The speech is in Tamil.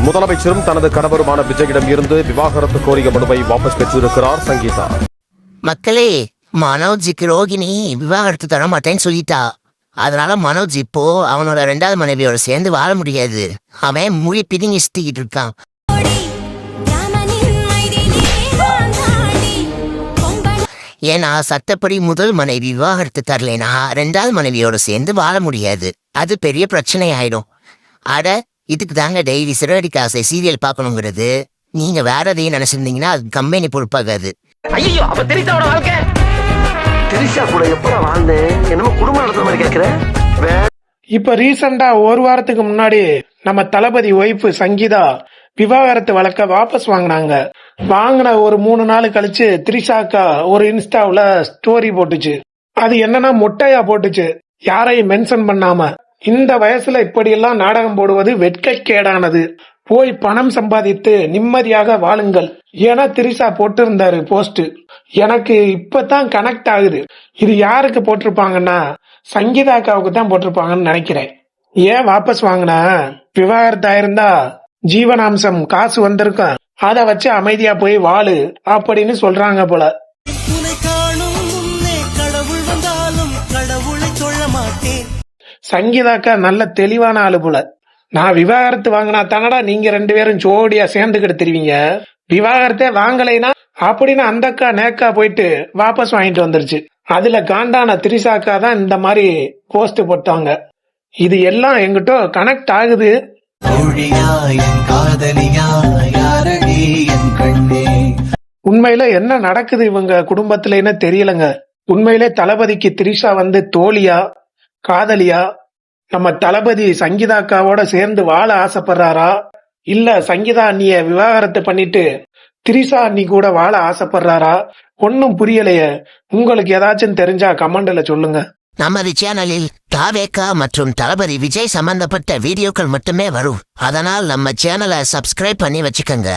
முதலமைச்சரும் தனது கணவருமான விஜயிடம் இருந்து விவாகரத்து கோரிய மனுவை வாபஸ் பெற்றிருக்கிறார் சங்கீதா. மக்களே, மனோஜுக்கு ரோகிணி விவாகரத்து தர மாட்டேன்னு சொல்லிட்டா. அதனால மனோஜ் இப்போ அவனோட 2வது மனைவியோட சேர்ந்து வாழ முடியாது. அவன் மொழி பிடிங்கி சுத்திக்கிட்டு இருக்கான். ஏன்னா சட்டப்படி முதல் மனைவி விவாகரத்து தரலைனா 2வது மனைவியோட சேர்ந்து வாழ முடியாது. அது பெரிய பிரச்சனை ஆயிடும். அட, இதுக்கு தாங்க டெய்லி சிறடி காசை சீரியல் பார்க்கணுங்கிறது. நீங்க வேற எதையும் நினைச்சிருந்தீங்கன்னா அது கம்பெனி பொறுப்பாகாது. ஐயோ, அப்ப தெரிசாவோட வாழ்க்கை தெரிசா கூட எப்ப வாழ்ந்தேன் என்னமோ குடும்பம் நடத்துற மாதிரி கேட்கிறேன். இப்ப ரீசெண்டா ஒரு வாரத்துக்கு முன்னாடி நம்ம தளபதி ஒய்ஃப் சங்கீதா விவாகரத்து வழக்க வாபஸ் வாங்கினாங்க. வாங்கின ஒரு 3 நாள் கழிச்சு திரிஷாக்கா ஒரு இன்ஸ்டாவுல ஸ்டோரி போட்டுச்சு. அது என்னன்னா மொட்டையா போட்டுச்சு, யாரையும் மென்ஷன் பண்ணாம. இந்த வயசுல இப்படியெல்லாம் நாடகம் போடுவது வெட்கக்கேடானது. போய் பணம் சம்பாதித்து நிம்மதியாக வாழுங்கள். ஏன்னா திரிஷா போட்டிருந்தாரு போஸ்ட். எனக்கு இப்பதான் கனெக்ட் ஆகுது. இது யாருக்கு போட்டிருப்பாங்கன்னா சங்கீதாக்காவுக்கு தான் போட்டிருப்பாங்கன்னு நினைக்கிறேன். ஏன் வாபஸ் வாங்கினா, விவாகரத்து ஆயிருந்தா ஜீவனாம்சம் காசு வந்திருக்கும், அத வச்சு அமைதியா போய் வாழு அப்படின்னு சொல்றாங்க போல. சங்கீதாக்கா நல்ல தெளிவான ஆளு போல. நான் விவாகரத்து வாங்கினா தானடா நீங்க 2 பேரும் ஜோடியா சேர்ந்துக்கிட்டு தெரிவிங்க, விவாகரத்தே வாங்கலைனா அப்படின்னு அந்த அக்கா நேக்கா போயிட்டு வாபஸ் வாங்கிட்டு வந்துருச்சு. அதுல காண்டான திரிசாக்கா தான் இந்த மாதிரி போஸ்ட் போட்டாங்க. இது எல்லாம் எங்கிட்ட கனெக்ட் ஆகுது. உண்மையில என்ன நடக்குது இவங்க குடும்பத்திலன்னு தெரியலங்க. உண்மையிலே தளபதிக்கு திரிஷா வந்து தோழியா காதலியா, நம்ம தளபதி சங்கீதாக்காவோட சேர்ந்து வாழ ஆசைப்படுறாரா, இல்ல சங்கீதா அண்ணிய விவாகரத்து பண்ணிட்டு திரிஷா அண்ணி கூட வாழ ஆசைப்படுறாரா, ஒன்னும் புரியலையே. உங்களுக்கு ஏதாச்சும் தெரிஞ்சா கமெண்ட்ல சொல்லுங்க. நமது சேனலில் தாவேகா மற்றும் தளபதி விஜய் சம்பந்தப்பட்ட வீடியோக்கள் மட்டுமே வரும். அதனால் நம்ம சேனலை சப்ஸ்கிரைப் பண்ணி வச்சுக்கோங்க.